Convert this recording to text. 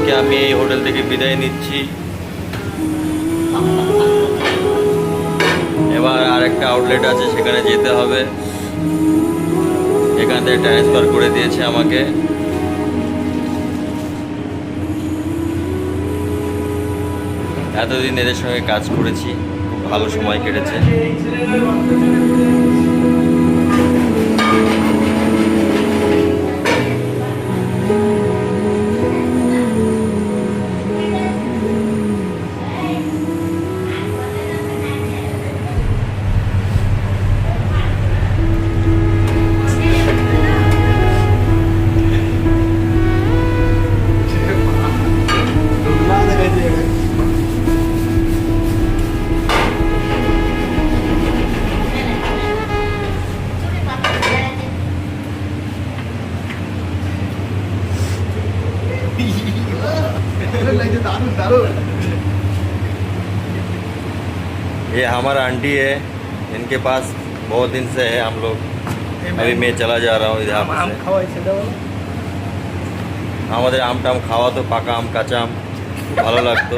আজকে আমি এই হোটেল থেকে বিদায় নিচ্ছি। এবার আর একটা আউটলেট আছে, সেখানে যেতে হবে। এখান থেকে ট্রান্সফার করে দিয়েছে আমাকে। এতদিন এদের সঙ্গে কাজ করেছি, খুব ভালো সময় কেটেছে। ये हमारा आंटी है, इनके पास बहुत दिन से है हम लोग। अभी मैं चला जा रहा हूँ इधर से। আমাদের আম টাম খাওয়া তো, পাকা আম কাঁচা আম ভালো লাগতো।